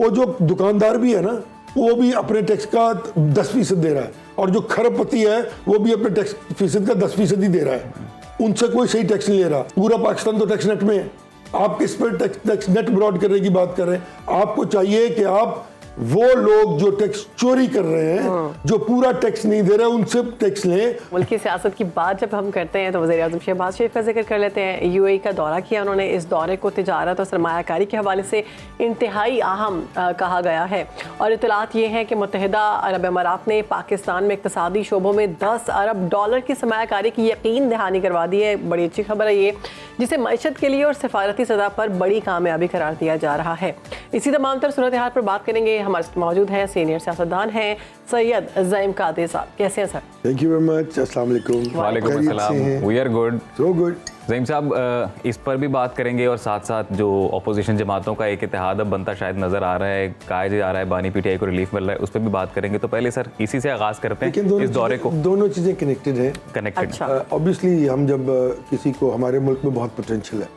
वो जो दुकानदार भी है ना, वो भी अपने टैक्स का 10% दे रहा है, और जो खरबपति है वो भी अपने टैक्स फीसद का 10% ही दे रहा है। उनसे कोई सही टैक्स नहीं ले रहा। पूरा पाकिस्तान तो टैक्स नेट में है। आप किस पर टैक्स नेट ब्रॉड करने की बात कर रहे हैं? आपको चाहिए कि आप वो लोग जो टैक्स चोरी कर रहे हैं, जो पूरा टैक्स नहीं दे रहे, उनसे टैक्स लें। मुल्की सियासत की बात जब हम करते हैं तो वज़ीर-ए-आज़म शहबाज शरीफ का जिक्र कर लेते हैं। यूएई का दौरा किया उन्होंने। इस दौरे को तिजारत और सरमायाकारी के हवाले से इंतहाई अहम कहा गया है, और इतलात ये हैं कि मुत्तहिदा अरब अमारात ने पाकिस्तान में इक़्तिसादी शोबों में $10 अरब की सरमायाकारी की यकीन दहानी करवा दी है। बड़ी अच्छी खबर है ये, जिसे मईशत के लिए और सिफारती सतह पर बड़ी कामयाबी करार दिया जा रहा है। इसी तमाम तर सूरत हाल पर बात करेंगे। हमारे साथ मौजूद हैं सीनियर सियासतदान हैं सैयद ज़ईम कादिर साहब। कैसे हैं sir? Thank you very much. अस्सलाम वालेकुम। वालेकुम अस्सलाम। We are good. So good. Zaeem sahab, इस पर भी बात करेंगे, और साथ साथ जो अपोजिशन जमातों का एक इत्तेहाद अब बनता शायद नजर आ रहा है, कहा जा रहा है बानी पीटीआई को रिलीफ मिल रहा है, उस पर भी बात करेंगे। तो पहले सर इसी से आगाज करते हैं इस दौरे को। दोनों चीज़ें कनेक्टेड हैं। कनेक्टेड। ऑब्वियसली हम जब किसी को, हमारे मुल्क में बहुत पोटेंशियल है,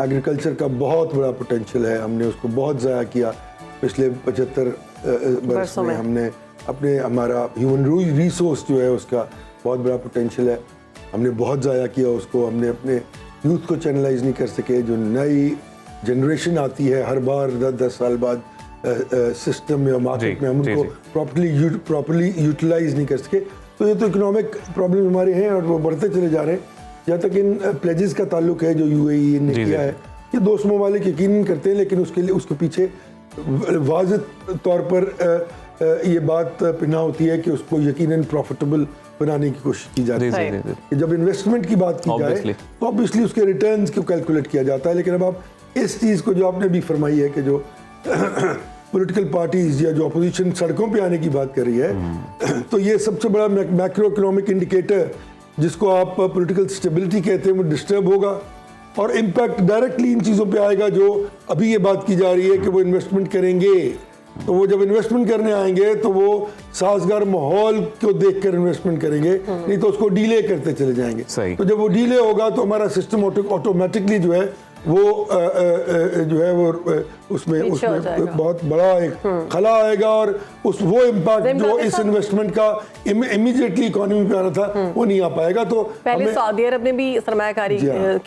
एग्रीकल्चर का बहुत बड़ा पोटेंशियल है, हमने उसको बहुत ज़ाया किया पिछले 75 बरस में। हमने अपने, हमारा ह्यूमन रिसोर्स जो है उसका बहुत बड़ा पोटेंशियल है, हमने बहुत ज़ाया किया उसको। हमने अपने यूथ को चैनलाइज नहीं कर सके। जो नई जनरेशन आती है हर बार 10 साल बाद सिस्टम या मार्केट में, हम उनको प्रॉपर्ली यूटिलाइज नहीं कर सके। तो ये तो इकोनॉमिक प्रॉब्लम हमारे हैं और वो बढ़ते चले जा रहे हैं। जहाँ तक इन प्लेजेस का ताल्लुक है जो यूएई ने किया है, ये दोस्त ममालिक यकीन करते हैं, लेकिन उसके लिए, उसके पीछे वाज़ेह तौर पर ये बात पिना होती है कि उसको यकीनन प्रॉफिटेबल बनाने की कोशिश की जाती है। कि जब इन्वेस्टमेंट की बात की जाए तो ऑब्वियसली उसके रिटर्न्स को कैलकुलेट किया जाता है। लेकिन अब आप इस चीज़ को जो आपने भी फरमाई है कि जो पॉलिटिकल पार्टीज या जो अपोजिशन सड़कों पे आने की बात कर रही है, तो ये सबसे बड़ा मैक्रो इकोनॉमिक इंडिकेटर जिसको आप पॉलिटिकल स्टेबिलिटी कहते हैं, वो डिस्टर्ब होगा, और इम्पैक्ट डायरेक्टली इन चीज़ों पे आएगा जो अभी ये बात की जा रही है कि वो इन्वेस्टमेंट करेंगे। तो वो जब इन्वेस्टमेंट करने आएंगे तो वो साजगार माहौल को देखकर इन्वेस्टमेंट करेंगे, नहीं तो उसको डीले करते चले जाएंगे। तो जब वो डीले होगा तो हमारा सिस्टम ऑटोमेटिकली जो है वो जो है वो उसमें बहुत बड़ा एक खला आएगा, और वो इम्पैक्ट जो इस इन्वेस्टमेंट का इमीडिएटली इकोनॉमी पे आना था वो नहीं आ पाएगा। तो पहले सऊदी अरब ने भी सरमायाकारी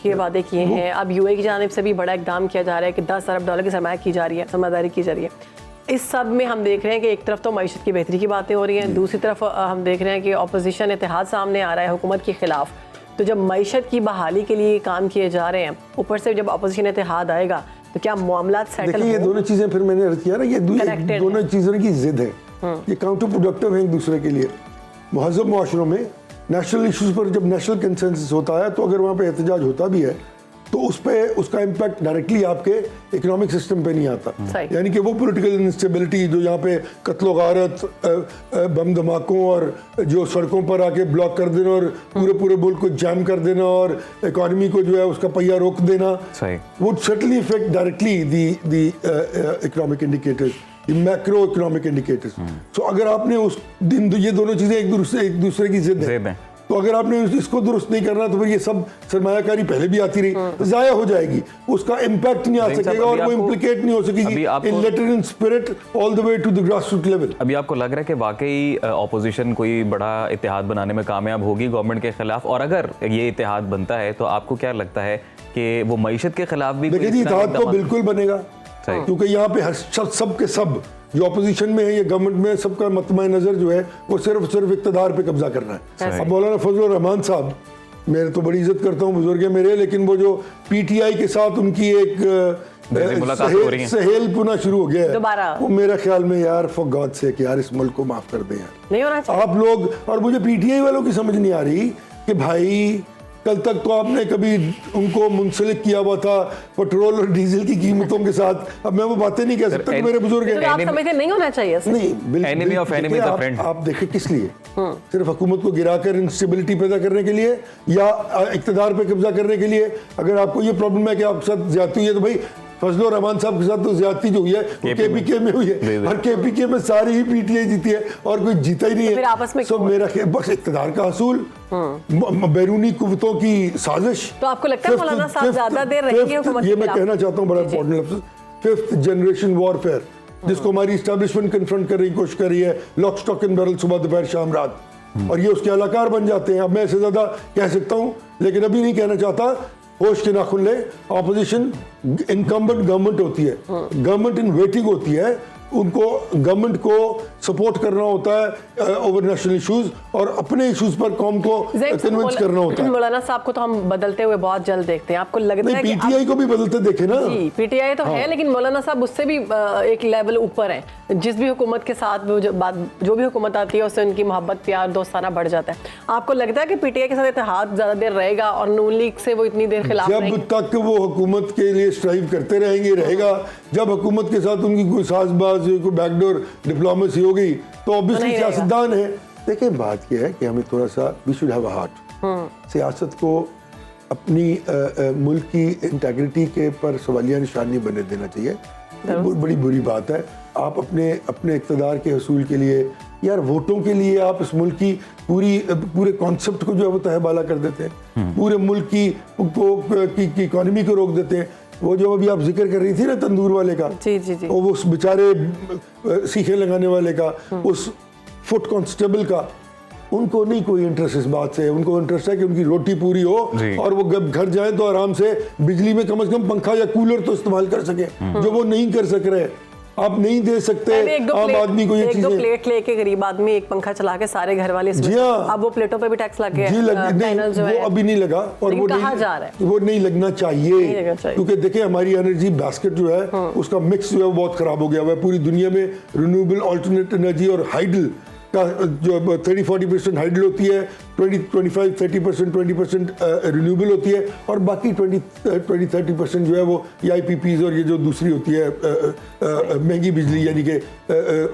के वादे किए हैं, अब यूएई की जानिब से भी बड़ा इकदाम किया जा रहा है कि $10 अरब की सरमाया की जा रही है, सरमायादारी की जा रही है। इस सब में हम देख रहे हैं कि एक तरफ तो मईशत की बेहतरी की बातें हो रही हैं, दूसरी तरफ हम देख रहे हैं कि अपोजिशन इत्तेहाद सामने आ रहा है हुकूमत के खिलाफ। तो जब मईशत की बहाली के लिए काम किए जा रहे हैं, ऊपर से जब अपोजिशन इत्तेहाद आएगा तो क्या मामला सेटल? ये दोनों चीज़ें, फिर मैंने अर्ज किया ना, ये दोनों चीज़ों की जिद है, ये काउंटर प्रोडक्टिव है एक दूसरे के लिए। महज़ब मुआशरों में नेशनल इश्यूज़ पर जब नेशनल कंसेंसस होता है, तो अगर वहाँ पे एहतजाज होता भी है तो उस पे उसका इम्पैक्ट डायरेक्टली आपके इकोनॉमिक सिस्टम पे नहीं आता। यानी कि वो पॉलिटिकल इंस्टेबिलिटी जो यहाँ पे कत्लो गारत, बम धमाकों और जो सड़कों पर आके ब्लॉक कर देना और पूरे मुल्क को जैम कर देना और इकोनॉमी को जो है उसका पहिया रोक देना, वो certainly effect directly the economic indicators, macro economic indicators. तो अगर आपने उस दिन, ये दोनों चीज़ें एक दूसरे की जिद है, तो अगर आपने इसको दुरुस्त नहीं करना तो फिर ये सब सरमायाकारी पहले भी आती रही, ज़ाया हो जाएगी, उसका इम्पैक्ट नहीं आ सकेगा और वो इम्प्लीकेट नहीं हो सकेगी in letter in spirit all the way to the grass root level. अभी आपको लग रहा है कि वाकई अपोजिशन कोई बड़ा इत्तेहाद बनाने में कामयाब होगी गवर्नमेंट के खिलाफ, और अगर ये इत्तेहाद बनता है तो आपको क्या लगता है कि वो मईशत के खिलाफ भी? देखिए, इत्तेहाद तो बिल्कुल बनेगा, क्योंकि यहाँ पे सब के सब जो अपोजिशन में है, ये गवर्नमेंट में, सबका मतमा नज़र जो है वो सिर्फ इक़्तिदार पे कब्जा करना है। अब मौलाना फजलुर रहमान साहब, मैं तो बड़ी इज्जत करता हूँ, बुजुर्ग है मेरे, लेकिन वो जो पीटीआई के साथ उनकी एक सहेल पुनः शुरू हो गया है, वो मेरा ख्याल में यार फॉर गॉड सेक यार इस मुल्क को माफ कर दें यार, नहीं होना चाहिए आप लोग। और मुझे पीटीआई वालों की समझ नहीं आ रही कि भाई कल तक तो आपने कभी उनको मुंसलिक किया हुआ था पेट्रोल और डीजल की कीमतों के साथ, अब मैं वो बातें नहीं कह सकता, मेरे बुजुर्ग हैं। आप समझते नहीं होना चाहिए? नहीं, आप देखिए किस लिए, सिर्फ हुकूमत को गिराकर इंस्टेबिलिटी पैदा करने के लिए या इक़्तिदार पे कब्जा करने के लिए? अगर आपको ये प्रॉब्लम है कि आपके साथ ज्यादती हुई है, तो भाई फजलुर रहमान साहब के साथ तो ज्यादती जो हुई है केपीके में हुई है, और केपीके में सारी ही पीटीआई जीती है और कोई जीता ही नहीं है। आपस में सब मेरा बस इक़्तिदार का हसूल, बैरूनी कुव्वतों की साजिश। तो आपको लगता है मौलाना साहब ज्यादा देर रहेंगे हुकूमत के खिलाफ? ये मैं कहना चाहता हूँ, बड़ा इंपॉर्टेंट लफ्ज़, 5th जनरेशन वॉरफेयर, जिसको हमारी इस्टेब्लिशमेंट कन्फ्रंट करने की कोशिश कर रही है, लॉक स्टॉक एंड बैरल, सुबह दोपहर शाम रात, और ये उसके अलाकार बन जाते हैं। अब मैं इससे ज्यादा कह सकता हूं, लेकिन अभी नहीं कहना चाहता। होश के नाखून ले। ऑपोजिशन इनकम्बेंट गवर्नमेंट होती है, गवर्नमेंट इन वेटिंग होती है, उनको गवर्नमेंट को सपोर्ट करना होता है ओवर नेशनल इश्यूज, और अपने इश्यूज पर कौम को कन्विंस करना होता है। मौलाना साहब को तो हम बदलते हुए बहुत जल्द देखते हैं, आपको लगता है कि पीटीआई को भी बदलते देखे ना? जी, पीटीआई तो है, लेकिन मौलाना साहब उससे भी एक लेवल ऊपर है। जिस भी हुकूमत के साथ जो भी हुकूमत आती है उससे उनकी मोहब्बत प्यार दोस्ताना बढ़ जाता है। आपको लगता है कि पीटीआई के साथ इत्तेहाद ज्यादा देर रहेगा और नून लीग से वो इतनी देर खिलाफ नहीं? जब तक वो हुकूमत के लिए स्ट्राइव करते रहेंगे रहेगा। जब हुकूमत के साथ उनकी कोई साजबाज, कोई बैकडोर डिप्लोमेसी होगी तो ऑब्वियसली सियासतदान है। देखिए बात यह है कि हमें थोड़ा सा we should have a heart. सियासत को अपनी मुल्क की इंटेग्रिटी के पर सवालिया निशान नहीं बने देना चाहिए। बड़ी बुरी बात है। आप अपने इक़्तिदार के हसूल के लिए, यार वोटों के लिए आप इस मुल्क की पूरे कॉन्सेप्ट को जो है वो तहबाला कर देते हैं, पूरे मुल्क की इकोनॉमी को रोक देते हैं। वो जो अभी आप जिक्र कर रही थी ना तंदूर वाले का, जी जी जी, वो उस बेचारे सीखे लगाने वाले का, उस फुट कांस्टेबल का, उनको नहीं कोई इंटरेस्ट इस बात से। उनको इंटरेस्ट है कि उनकी रोटी पूरी हो और वो घर जाएं तो आराम से बिजली में कम से कम पंखा या कूलर तो इस्तेमाल कर सके, जो वो नहीं कर सक रहे। आप नहीं दे सकते आम आदमी को ये चीजें। एक दो प्लेट लेके गरीब आदमी एक पंखा चला के सारे घर वाले, अब वो प्लेटों पे भी टैक्स लग गया है। वो अभी नहीं लगा, और वो कहा जा रहा है वो नहीं लगना चाहिए, क्योंकि देखिए हमारी एनर्जी बास्केट जो है उसका मिक्स जो है वो बहुत खराब हो गया हुआ है। पूरी दुनिया में रिन्यूएबल अल्टरनेट एनर्जी और हाइडल का जो 30-40% हाइडल होती है, 25-30% 20% रिन्यूएबल होती है, और बाकी 20-30% जो है वो IPPs और ये जो दूसरी होती है महंगी बिजली, यानी कि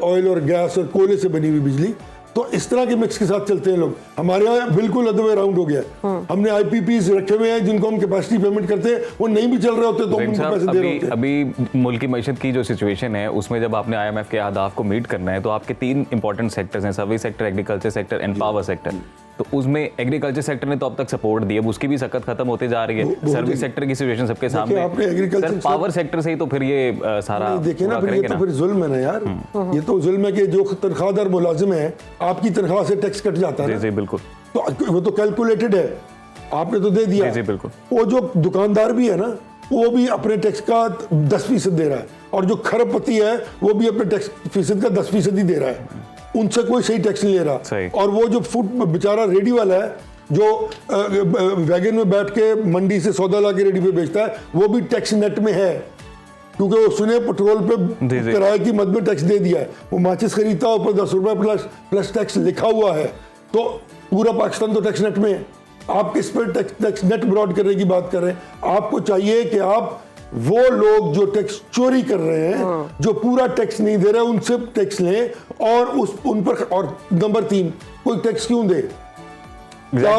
ऑयल और गैस और कोयले से बनी हुई बिजली। तो इस तरह के मिक्स के साथ चलते हैं लोग। हमारे यहाँ बिल्कुल अदर वे राउंड हो गया। हमने IPPs रखे हुए हैं जिनको हम कैपेसिटी पेमेंट करते हैं, वो नहीं भी चल रहे होते तो हम उनको पैसे दे रहे होते हैं। अभी मुल्क की मईशत की जो सिचुएशन है उसमें जब आपने IMF के अहदाफ को मीट करना है तो आपके 3 इंपॉर्टेंट सेक्टर्स हैं, service sector, agriculture sector and power sector. तो उसमें एग्रीकल्चर सेक्टर ने तो अब तक सपोर्ट दी है, उसकी भी सख्त खत्म होते जा रही है। सर्विस सेक्टर की सिचुएशन सबके सामने है। पावर सेक्टर से ही तो फिर ये सारा देखिए ना, फिर ये तो फिर जुल्म है ना यार। ये तो जुल्म है कि जो तनख्वाहदार मुलाजिम है आपकी तनख्वाह से टैक्स कट जाता है। जी बिल्कुल, तो वो तो कैलकुलेटेड है, आपने तो दे दिया। जी बिल्कुल। वो जो दुकानदार भी है ना, वो भी अपने टैक्स का 10% दे रहा है, और जो खरबपति है वो भी अपने टैक्स फीसद का 10% ही दे रहा है। उनसे कोई सही टैक्स नहीं ले रहा। और वो जो फूड बेचारा रेडी वाला है जो वैगन में बैठ के मंडी से सौदा ला के रेडी पे बेचता है, वो भी टैक्स नेट में है, क्योंकि उसने पेट्रोल पे किराए की मद में टैक्स दे दिया है। वो माचिस खरीदता है, ऊपर 10 रुपए प्लस टैक्स लिखा हुआ है। तो पूरा पाकिस्तान तो टैक्स नेट में है। आप किस पर टैक्स नेट ब्रॉड करने की बात कर रहे हैं? आपको चाहिए कि आप वो लोग जो टैक्स चोरी कर रहे हैं, जो पूरा टैक्स नहीं दे रहे, उनसे टैक्स लें, और उन पर, और नंबर 3, कोई टैक्स क्यों दे? क्या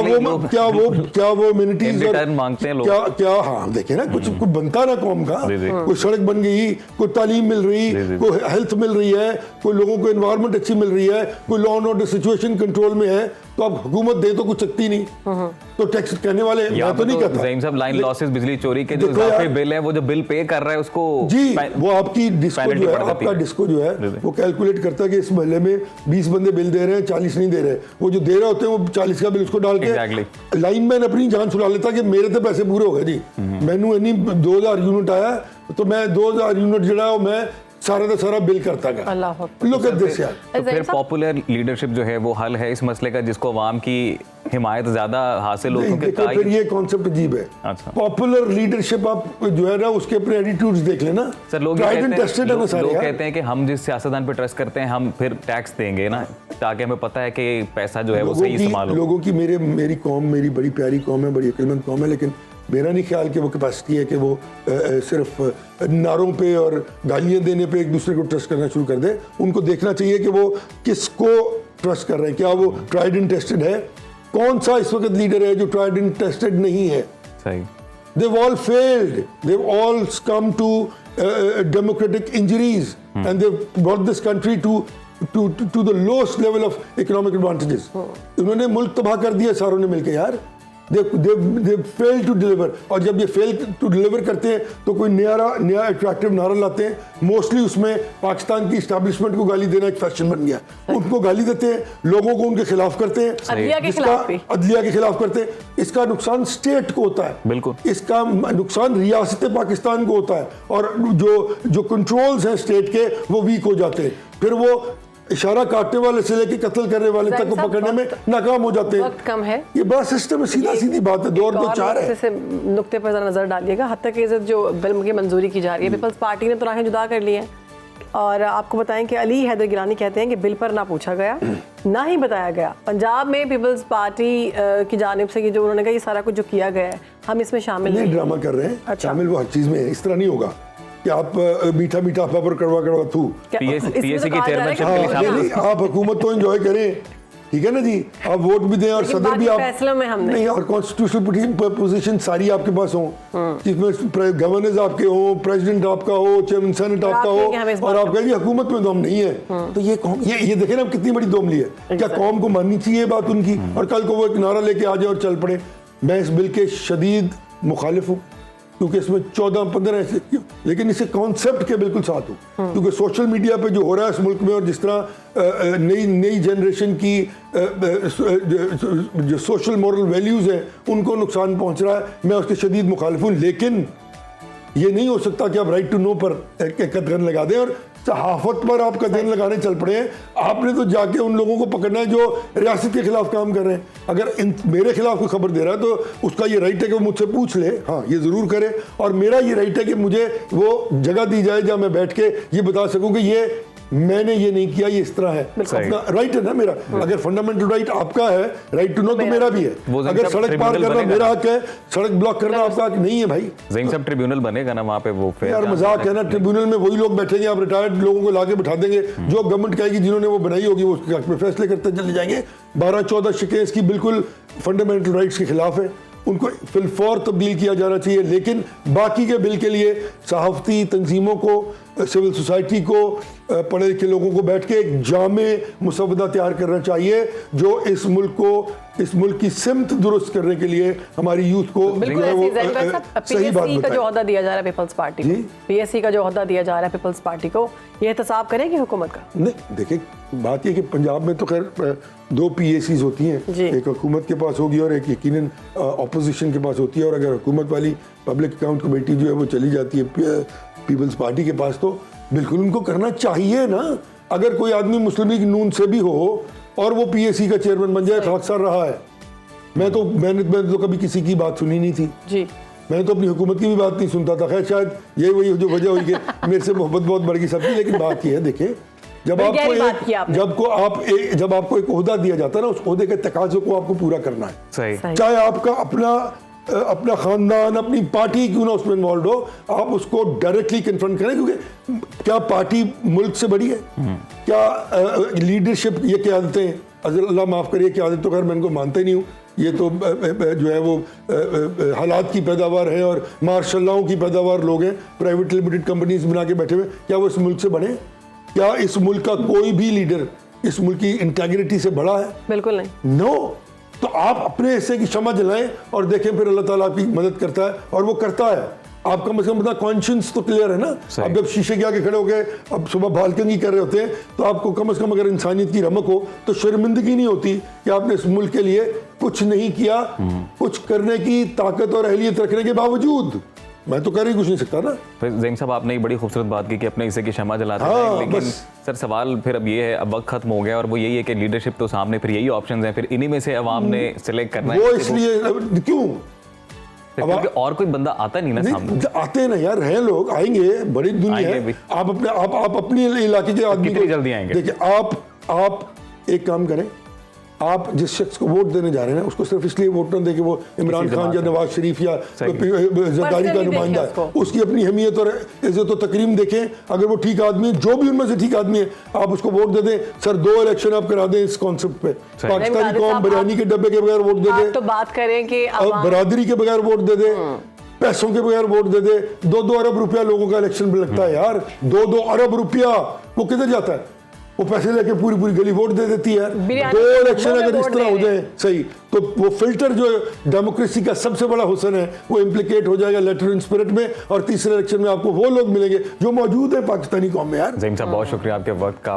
वो इम्यूनिटीज मांगते हैं लोग? क्या हाँ देखिए ना, कुछ बनता ना कौम का। कोई सड़क बन गई, कोई तालीम मिल रही, कोई हेल्थ मिल रही है, कोई लोगों को एनवायरनमेंट अच्छी मिल रही है, कोई law and order situation control में है, तो अब हुकूमत दे तो कुछ सकती नहीं। तो टैक्स कहने वाले मैं तो नहीं कहता। ज़हीम साहब, लाइन लॉसेस, बिजली चोरी के जो इजाफी बिल है, वो जो बिल पे कर रहा है उसको जी, वो आपकी डिस्को जो है, आपका डिस्को जो है वो कैलकुलेट करता है कि इस महल्ले में 20 बंदे बिल दे रहे हैं, 40 नहीं दे रहे। वो जो दे रहे होते हैं वो 40 का बिल उसको डाल के लाइनमैन अपनी जान छुड़ा लेता कि मेरे तो पैसे पूरे हो गए जी, मैनू इन्नी 2000 यूनिट आया तो मैं 2000 यूनिट जो मैं सारा का सारा बिल करता गया। लोग तो फिर पॉपुलर लीडरशिप जो है वो हल है इस मसले का, जिसको आवाम की हिमायत ज्यादा हासिल हो। फिर ये कॉन्सेप्ट अजीब है। अच्छा, पॉपुलर लीडरशिप आप जो है ना उसके अपने एटीट्यूड्स देख लेना। सर लोग कहते हैं कि हम जिस सियासतदान पे ट्रस्ट करते हैं हम फिर टैक्स देंगे ना, ताकि हमें पता है कि पैसा जो है वो सही इस्तेमाल हो। लोगों की मेरी कौम मेरी बड़ी प्यारी कौम है, बड़ी अक्लमंद कौम है, लेकिन मेरा नहीं ख्याल कि वो कैपेसिटी है कि वो सिर्फ नारों पे और गालियां देने पे एक दूसरे को ट्रस्ट करना शुरू कर दे। उनको देखना चाहिए कि वो किसको ट्रस्ट कर रहे हैं, क्या वो ट्राइड एंड टेस्टेड है, कौन सा इस वक्त लीडर है जो ट्राइड एंड टेस्टेड नहीं है। सही, they've all failed, they've all succumbed to democratic injuries and they've brought this country to the lowest level of economic advantages. उन्होंने मुल्क तबाह कर दिया सारों ने मिलकर यार। दे फेल टू डिलीवर। और जब ये फेल टू डिलीवर करते हैं तो कोई नया अट्रैक्टिव नारा लाते हैं, मोस्टली उसमें पाकिस्तान की इस्टेब्लिशमेंट को गाली देना एक फैशन बन गया। उनको गाली देते हैं, लोगों को उनके खिलाफ करते हैं, अदलिया के खिलाफ करते हैं। इसका नुकसान स्टेट को होता है, बिल्कुल इसका नुकसान रियासत पाकिस्तान को होता है, और जो कंट्रोल्स हैं स्टेट के वो वीक हो जाते हैं। फिर वो इशारा काटने वाले से लेके कत्ल करने वाले तक को पकड़ने में नाकाम हो जाते हैं। वक्त कम है, ये बड़ा सिस्टम है, सीधी बात है, दौर दो चार है। से नुक्ते पर जरा नजर डालिएगा। हद तक इज्जत जो बिल की मंजूरी की जा रही है, पीपल्स पार्टी ने तो राहें जुदा कर ली हैं। और आपको बताएं कि अली हैदर गिलानी कहते हैं कि बिल पर ना पूछा गया, ना ही बताया गया। पंजाब में पीपल्स पार्टी की जानिब से जो उन्होंने कहा ये सारा कुछ जो किया गया है हम इसमें शामिल नहीं, ड्रामा कर रहे हैं। अच्छा। शामिल वो हर चीज में है, इस तरह नहीं होगा कि आप मीठा मीठा पेपर कड़वा थू। पीएससी की चेयरमैनशिप के लिए शामिल, आप हुकूमत तो एंजॉय करें, ठीक है ना जी, आप वोट भी दें और सदर भी आप फैसलों में हमने नहीं, और कॉन्स्टिट्यूशनल पोजीशन सारी आपके पास हो, जिसमें गवर्नर्स आपके हो, प्रेसिडेंट आपका हो, चेयरमैन सेनेट आपका हो, और आप कहेंगे हुकूमत में तो हम नहीं है। तो ये देखें ना कितनी बड़ी दोमली है। क्या कौम को माननी चाहिए बात उनकी, और कल को वो एक नारा लेके आ जाए और चल पड़े। मैं इस बिल के शदीद मुखालिफ हूँ, क्योंकि इसमें 14-15 ऐसे, लेकिन इसे कॉन्सेप्ट के बिल्कुल साथ हूँ, क्योंकि सोशल मीडिया पे जो हो रहा है इस मुल्क में, और जिस तरह नई जनरेशन की जो सोशल मॉरल वैल्यूज़ हैं उनको नुकसान पहुँच रहा है, मैं उसके शदीद मुखालिफ हूँ। लेकिन ये नहीं हो सकता कि आप राइट टू नो पर एक कदगन लगा दें और सहाफत पर आप कदगन लगाने चल पड़े हैं। आपने तो जाके उन लोगों को पकड़ना है जो रियासत के खिलाफ काम कर रहे हैं। अगर मेरे खिलाफ कोई खबर दे रहा है तो उसका ये राइट है कि वो मुझसे पूछ ले, हाँ ये ज़रूर करे, और मेरा ये राइट है कि मुझे वो जगह दी जाए जहाँ मैं बैठ के ये बता सकूँ कि ये मैंने ये नहीं किया, ये इस तरह है। अपना राइट है ना मेरा। अगर फंडामेंटल राइट आपका है, राइट टू नो, तो मेरा भी है। अगर सड़क पार करना मेरा हक है, सड़क ब्लॉक करना आपका हक नहीं है भाई। ज़हीन साहब ट्रिब्यूनल बनेगा ना वहाँ पे, वो यार मजाक है ना, ट्रिब्यूनल में वही लोग बैठेंगे, आप रिटायर्ड लोगों को लाके बिठा देंगे, जो गवर्नमेंट कहेगी जिन्होंने वो बनाई होगी वो उसके हक में फैसले करते चले जाएंगे। 12-14 शिकें इसकी बिल्कुल फंडामेंटल राइट्स के खिलाफ है, उनको फिलफौर तब्दील किया जाना चाहिए। लेकिन बाकी के बिल के लिए सहाफ़ती तंजीमों को, सिविल सोसाइटी को, पढ़े लिखे लोगों को बैठ के एक जामे मुसवदा तैयार करना चाहिए जो इस मुल्क की सिमत दुरुस्त करने के लिए हमारी यूथ को सही बात का जो ओहदा दिया जा रहा है पीपल्स पार्टी को, पीएससी का जो ओहदा दिया जा रहा है पीपल्स पार्टी को, ये एहतसाब करेगी हुकूमत का? नहीं, देखिए बात ये कि पंजाब में तो खैर 2 पीएसीज होती हैं, एक हुकूमत के पास होगी और एक यकीनन अपोजिशन के पास होती है। और अगर हुकूमत वाली पब्लिक अकाउंट कमेटी जो है वो चली जाती है पीपल्स पार्टी के पास, तो बिल्कुल उनको करना चाहिए ना। अगर कोई आदमी मुस्लिम लीग नून से भी हो और वो पीएसी का चेयरमैन बन जाए, खाकसार रहा है। मैंने तो कभी किसी की बात सुनी नहीं थी जी, मैंने तो अपनी हुकूमत की भी बात नहीं सुनता था। खैर शायद ये वही जो वजह हुई कि मेरे से मोहब्बत बहुत बढ़ गई सबकी। लेकिन बात ये है, देखिए जब आपको एक ओहदा दिया जाता है ना, उस ओहदे के तकाज़ों को आपको पूरा करना है। चाहे आपका अपना खानदान, अपनी पार्टी क्यों ना उसमें इन्वॉल्व हो, आप उसको डायरेक्टली कन्फ्रंट करें। क्योंकि क्या पार्टी मुल्क से बड़ी है? क्या लीडरशिप, ये क़यादतें, अल्लाह माफ़ करिए क़यादत तो खैर मैं इनको मानता ही नहीं हूँ, ये तो जो है वो हालात की पैदावार है और मार्शल्लाओं की पैदावार लोग हैं, प्राइवेट लिमिटेड कंपनीज बना के बैठे हुए। क्या वो इस मुल्क से बने? क्या इस मुल्क का कोई भी लीडर इस मुल्क की इंटेग्रिटी से बड़ा है? बिल्कुल नहीं। नो। तो आप अपने हिस्से की क्षमा जलाएं और देखें, फिर अल्लाह ताला आपकी मदद करता है, और वो करता है। आपका कम से कम कॉन्शियस तो क्लियर है ना। अब जब शीशे के आगे खड़े हो गए, अब सुबह भालकंगी कर रहे होते हैं, तो आपको कम से कम अगर इंसानियत की रमक हो तो शर्मिंदगी नहीं होती कि आपने इस मुल्क के लिए कुछ नहीं किया, कुछ करने की ताकत और अहलियत रखने के बावजूद। मैं तो कर ही कुछ नहीं सकता ना। फिर ज़हीन साहब आपने एक बड़ी खूबसूरत बात की कि अपने हिस्से की क्षमा जलाते हैं, लेकिन सर सवाल फिर अब ये है, अब वक्त खत्म हो गया और वो यही है कि लीडरशिप तो सामने, फिर यही ऑप्शंस हैं, फिर इन्हीं में से अवाम ने सिलेक्ट करना है। वो इसलिए क्यों? क्योंकि और कोई बंदा आता नहीं ना सामने। आते हैं ना यार, हैं लोग, आएंगे, बड़ी दुनिया है। आप अपने इलाके के आदमी कितनी जल्दी आएंगे? देखिए आप एक काम करें, आप जिस शख्स को वोट देने जा रहे हैं उसको सिर्फ इसलिए वोट न देके वो इमरान खान या नवाज शरीफ या जरदारी का नुमाइंदा है, उसकी अपनी अहमियत और इज्जत और तकरीम देखें। अगर वो ठीक आदमी है, जो भी उनमें से ठीक आदमी है, आप उसको वोट दे दें। सर 2 इलेक्शन आप करा दें इस कॉन्सेप्ट पे। पाकिस्तानी कौम बिरयानी के डब्बे के बगैर वोट दे दे, तो बात करें कि बरादरी के बगैर वोट दे दे, पैसों के बगैर वोट दे दे। 2-2 अरब रुपया लोगों का इलेक्शन में लगता है यार, 2-2 अरब रुपया, वो किधर जाता है? वो पैसे लेके पूरी पूरी गली वोट दे देती है। बिरयानी 2 इलेक्शन में अगर इस वोट तरह दे हो रहे जाए सही, तो वो फिल्टर जो डेमोक्रेसी का सबसे बड़ा हुस्न है वो इम्प्लीकेट हो जाएगा लेटर इन स्पिरिट में, और तीसरे इलेक्शन में आपको वो लोग मिलेंगे जो मौजूद है पाकिस्तानी कौम में। यार ज़हीम साहब बहुत शुक्रिया आपके वक्त का।